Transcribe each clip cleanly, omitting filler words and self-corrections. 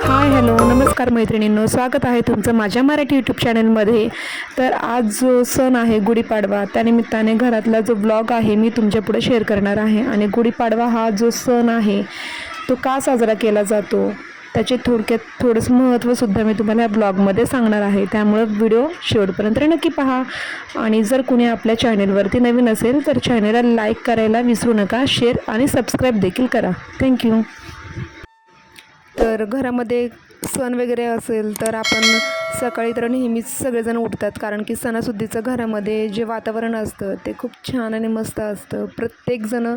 Hi hello नमस्कार मैत्रिणींनो, स्वागत आहे तुमचं माझ्या मराठी यूट्यूब चॅनलमध्ये। तर आज जो सण आहे गुढीपाडवा, त्यानिमित्ताने घरातला जो ब्लॉग आहे मी तुमच्यापुढे शेअर करणार आहे। आणि गुढीपाडवा हा जो सण आहे तो का साजरा केला जातो त्याचे थोडक्यात थोडंसं महत्त्वसुद्धा मी तुम्हाला या ब्लॉगमध्ये सांगणार आहे, त्यामुळे व्हिडिओ शेवटपर्यंत नक्की पहा। आणि जर कोणी आपल्या चॅनलवरती नवीन असेल तर चॅनलला लाईक करायला विसरू नका, शेअर आणि सबस्क्राईब देखील करा। थँक्यू। तर घरामध्ये सण वगैरे असेल तर आपण सकाळी तर नेहमीच सगळेजण उठतात, कारण की सणासुदीचं घरामध्ये जे वातावरण असतं ते खूप छान आणि मस्त असतं। प्रत्येकजण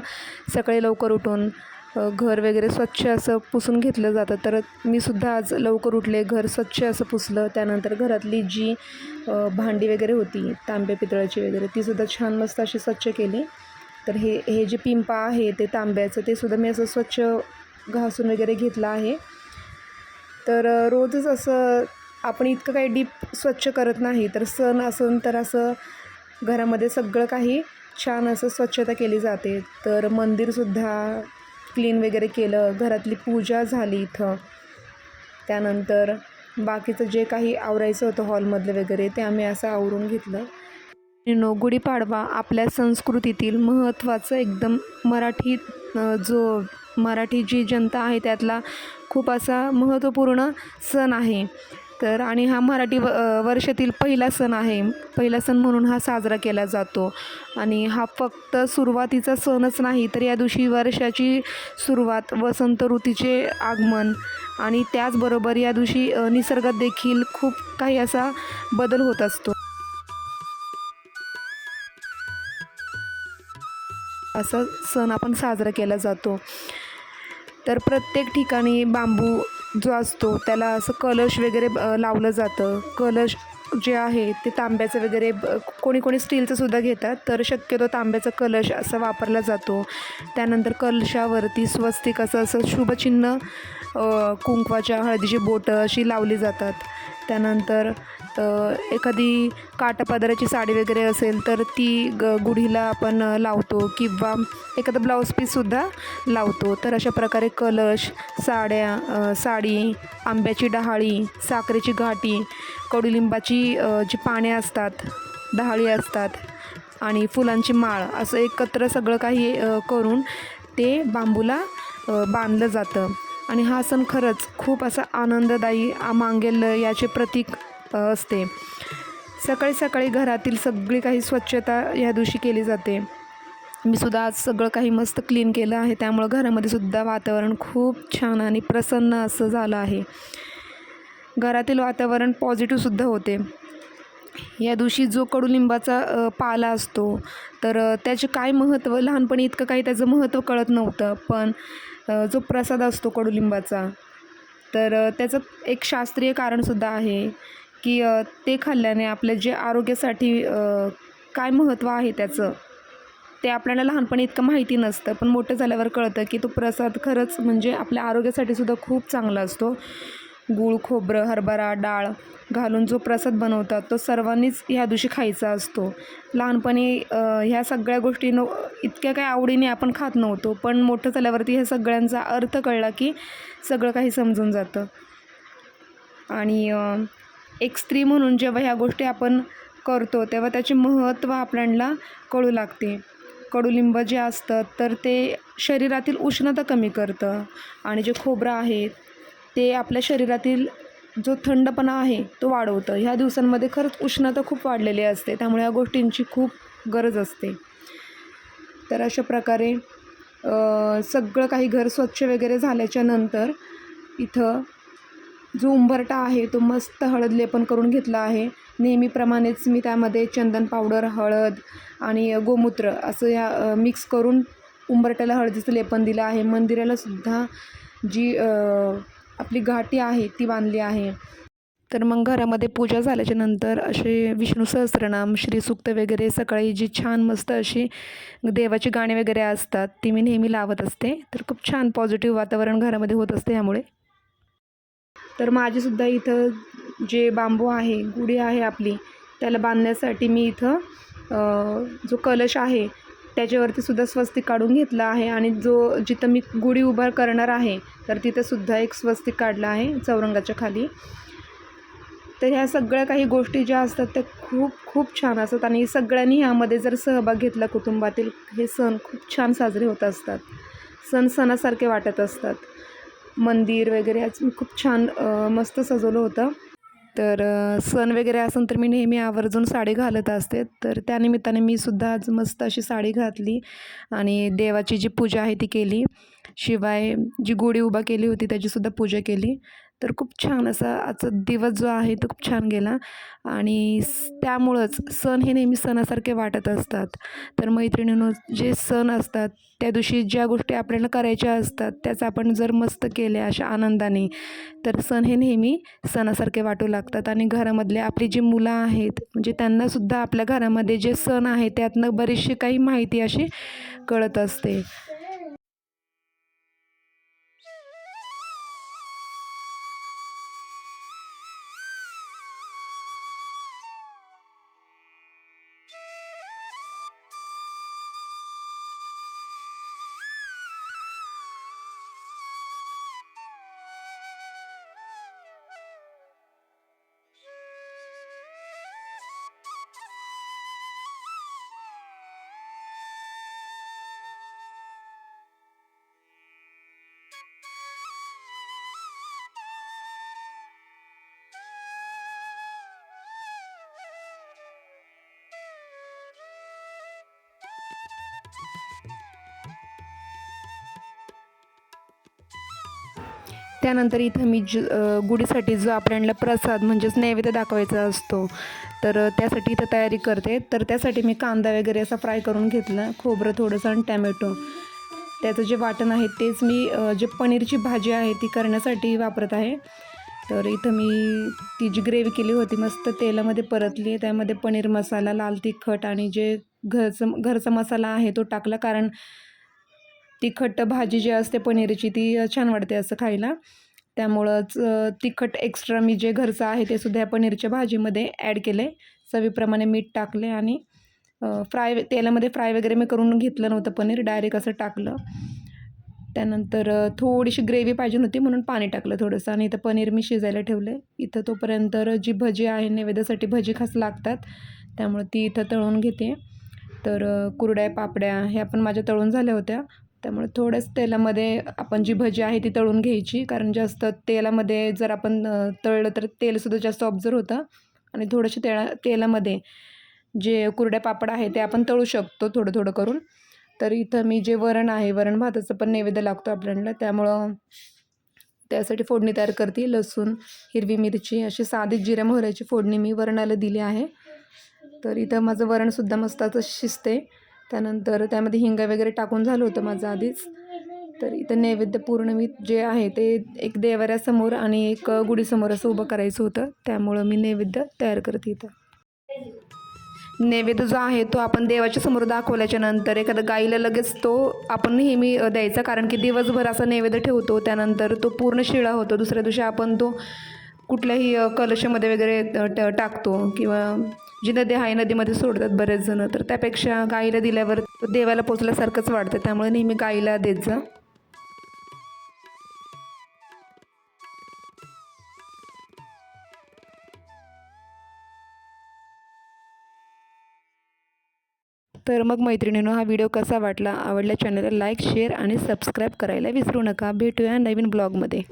सकाळी लवकर उठून घर वगैरे स्वच्छ असं पुसून घेतलं जातं। तर मी सुद्धा आज लवकर उठले, घर स्वच्छ असं पुसलं। त्यानंतर घरातली जी भांडी वगैरे होती तांबे पितळाची वगैरे तीसुद्धा छान मस्त अशी स्वच्छ केली। तर हे जे पिंपा आहे ते तांब्याचं ते सुद्धा मी असं स्वच्छ घासून वगैरे घेतलं आहे। तर रोजच असं आपण इतकं काही डीप स्वच्छ करत नाही, तर सण असून तर असं घरामध्ये सगळं काही छान असं स्वच्छता केली जाते। तर मंदिरसुद्धा क्लीन वगैरे केलं, घरातली पूजा झाली इथं। त्यानंतर बाकीचं जे काही आवरायचं होतं हॉलमधलं वगैरे ते आम्ही असं आवरून घेतलं। गुढीपाडवा आपल्या संस्कृतीतील महत्त्वाचं एकदम जो मराठी जी जनता आहे त्यातला खूप असा महत्त्वपूर्ण सण आहे। तर आणि हा मराठी वर्षातील पहिला सण आहे, पहिला सण म्हणून हा साजरा केला जातो। आणि हा फक्त सुरुवातीचा सणच नाही, तर या दिवशी वर्षाची सुरुवात, वसंत ऋतूचे आगमन आणि त्याचबरोबर या दिवशी निसर्गात देखील खूप काही असा बदल होत असतो। असा सण आपण साजरा केला जातो। तर प्रत्येक ठिकाणी बांबू जो असतो त्याला असं कलश वगैरे लावलं जातं। कलश जे आहे ते तांब्याचं वगैरे कोणी कोणी स्टीलचं सुद्धा घेतात, तर शक्यतो तांब्याचा कलश असा वापरला जातो। त्यानंतर कलशावरती स्वस्तिक असं शुभचिन्ह कुंकवाच्या हळदीची बोटं अशी लावली जातात। त्यानंतर एखादी काठापदराची साडी वगैरे असेल तर ती गुढीला आपण लावतो, किंवा एखादा ब्लाऊज पीससुद्धा लावतो। तर अशा प्रकारे कलश, साडी, आंब्याची डहाळी, साखरेची घाटी, कडुलिंबाची जी पाने असतात, डहाळी असतात आणि फुलांची माळ असं एकत्र सगळं काही करून ते बांबूला बांधलं जातं। आणि हा सण खरंच खूप असा आनंददायी, मांगल्य याचे प्रतीक असते। सकाळी सकाळी घरातील सगळी काही स्वच्छता या दिवशी केली जाते। मी सुद्धा आज सगळं काही मस्त क्लीन केलं आहे, त्यामुळं घरामध्ये सुद्धा वातावरण खूप छान आणि प्रसन्न असं झालं आहे। घरातील वातावरण पॉझिटिव्हसुद्धा होते। या दिवशी जो कडुलिंबाचा पाला असतो तर त्याचे काय महत्त्व, लहानपणी इतकं काही त्याचं महत्त्व कळत नव्हतं, पण जो प्रसाद असतो कडुलिंबाचा तर त्याचं एक शास्त्रीय कारणसुद्धा आहे की ते खाल्ल्याने आपल्या जे आरोग्यासाठी काय महत्त्व आहे त्याचं, ते आपल्याला लहानपणी इतकं माहिती नसतं, पण मोठं झाल्यावर कळतं की तो प्रसाद खरंच म्हणजे आपल्या आरोग्यासाठी सुद्धा खूप चांगला असतो। गूळ, खोबरं, हरभरा डाळ घालून जो प्रसाद बनवतात तो सर्वांनीच ह्या दिवशी खायचा असतो। लहानपणी ह्या सगळ्या गोष्टी इतक्या काही आवडीने आपण खात नव्हतो, पण मोठं झाल्यावरती ह्या सगळ्यांचा अर्थ कळला की सगळं काही समजून जातं। आणि एक स्त्री म्हणून जेव्हा ह्या गोष्टी आपण करतो तेव्हा त्याचे महत्त्व आपल्याला कळू लागते। कडुलिंब जे असतं तर ते शरीरातील उष्णता कमी करतं, आणि जे खोबरं आहे ते आपल्या शरीरातील जो थंडपणा आहे तो वाढवतं। ह्या दिवसांमध्ये खरंच उष्णता खूप वाढलेली असते, त्यामुळे ह्या गोष्टींची खूप गरज असते। तर अशा प्रकारे सगळं काही घर स्वच्छ वगैरे झाल्याच्या नंतर इथं जो उंबरठा आहे तो मस्त हळद लेपन करून घेतला आहे। नेहमीप्रमाणेच मी त्यामध्ये चंदन पावडर, हळद आणि गोमूत्र असं मिक्स करून उंबरठ्याला हळदीचं लेपन दिलं आहे। मंदिराला सुद्धा जी आपली घाटी आहे ती बांधली आहे। तर मग घरामध्ये पूजा झाल्याच्या नंतर असे विष्णू सहस्त्रनाम, श्रीसूक्त वगैरे सकाळी जी छान मस्त अशी देवाची गाणी वगैरे असतात ती मी नेहमी लावत असते। तर खूप छान पॉझिटिव्ह वातावरण घरामध्ये होत असते ह्यामुळे। तर माझीसुद्धा इथं जे बांबू आहे, गुढी आहे आपली, त्याला बांधण्यासाठी मी इथं जो कलश आहे त्याच्यावरती सुद्धा स्वस्तिक काढून घेतलं आहे आणि जिथं मी गुढी उभा करणार आहे तर तिथं सुद्धा एक स्वस्तिक काढलं आहे चौरंगाच्या खाली. तर ह्या सगळ्या काही गोष्टी ज्या असतात त्या खूप खूप छान असतात आणि सगळ्यांनी ह्यामध्ये जर सहभाग घेतला कुटुंबातील, हे सण खूप छान साजरे होत असतात. सण सणासारखे वाटत असतात. मंदिर वगैरे आज मी खूप छान मस्त सजवलं होतं. तर सण वगैरे असेल तर मी नेहमी आवर्जून साडी घालत असते. तर त्यानिमित्ताने मी सुद्धा आज मस्त अशी साडी घातली आणि देवाची जी पूजा आहे ती केली. शिवाय जी गुढी उभा केली होती त्याचीसुद्धा पूजा केली. तर खूप छान असा आजचा दिवस जो आहे तो खूप छान गेला आणि त्यामुळंच सण हे नेहमी सणासारखे वाटत असतात. तर मैत्रिणींनो, जे सण असतात त्या दिवशी ज्या गोष्टी आपल्याला करायच्या असतात त्याच आपण जर मस्त केल्या अशा आनंदाने, तर सण हे नेहमी सणासारखे वाटू लागतात. आणि घरामधले आपली जी मुलं आहेत म्हणजे त्यांनासुद्धा आपल्या घरामध्ये जे सण आहे त्यातनं बरीचशी काही माहिती अशी कळत असते. त्यानंतर इथं मी गुढीसाठी जो आपल्याला प्रसाद म्हणजेच नैवेद्य दाखवायचा असतो, तर त्यासाठी इथं तयारी करते. तर त्यासाठी मी कांदा वगैरे असा फ्राय करून घेतला, खोबरं थोडंसं आणि टॅमॅटो. त्याचं जे वाटण आहे तेच मी जे पनीरची भाजी आहे ती करण्यासाठी वापरत आहे. तर इथं मी ती जी ग्रेव्ही केली होती मस्त तेलामध्ये परतली. त्यामध्ये पनीर मसाला, लाल तिखट आणि जे घरचा मसाला आहे तो टाकला, कारण तिखट भाजी जी असते पनीरची ती छान वाटते असं खायला. त्यामुळंच तिखट एक्स्ट्रा मी जे घरचं आहे ते सुद्धा या पनीरच्या भाजीमध्ये ॲड केले. चवीप्रमाणे मीठ टाकले आणि तेलामध्ये फ्राय वगैरे मी करून घेतलं नव्हतं पनीर, डायरेक्ट असं टाकलं. त्यानंतर थोडीशी ग्रेव्ही पाहिजे होती म्हणून पाणी टाकलं थोडंसं आणि इथं पनीर मी शिजायला ठेवलं. इथं तोपर्यंत जी भजी आहे, नैवेद्यासाठी भजी खास लागतात त्यामुळे ती इथं तळून घेते. तर कुरड्या, पापड्या ह्या पण माझ्या तळून झाल्या होत्या. त्यामुळे थोड्याच तेलामध्ये आपण जी भजी आहे ती तळून घ्यायची, कारण जास्त तेलामध्ये जर आपण तळलं तर तेलसुद्धा जास्त ऑब्झर्व होतं आणि थोडंसं तेलामध्ये जे कुरड्या पापड आहे ते आपण तळू शकतो थोडं थोडं करून. तर इथं मी जे वरण आहे, वरण भाताचं पण नैवेद्य लागतो आपल्याला, त्यामुळं त्यासाठी फोडणी तयार करते. लसूण, हिरवी मिरची अशी साधी जिऱ्या मोहऱ्याची फोडणी मी वरणाला दिली आहे. तर इथं माझं वरणसुद्धा मस्त असं शिजते. त्यानंतर त्यामध्ये हिंग वगैरे टाकून झालं होतं माझं आधीच. तर इथं नैवेद्य पूर्ण मी जे आहे ते एक देवाऱ्यासमोर आणि एक गुढीसमोर असं उभं करायचं होतं, त्यामुळं मी नैवेद्य तयार करते इथं. नैवेद्य जो आहे तो आपण देवाच्या समोर दाखवल्याच्या नंतर एखाद्या गाईला लगेच तो आपण नेहमी द्यायचा, कारण की दिवसभर असा नैवेद्य ठेवतो त्यानंतर तो पूर्ण शिळा होतो. दुसऱ्या दिवशी आपण तो कुठल्याही कलशामध्ये वगैरे टाकतो किंवा जी नदी आहे नदीमध्ये सोडतात बरेच जण. तर त्यापेक्षा गाईला दिल्यावर तो देवाला पोचल्यासारखंच वाटतं, त्यामुळे नेहमी गाईला देत जा. तर मग मैत्रिणींनो, हा व्हिडिओ कसा वाटला? आवडल्या चॅनलला लाईक, शेअर आणि सबस्क्राईब करायला विसरू नका. भेटूया नवीन ब्लॉगमध्ये.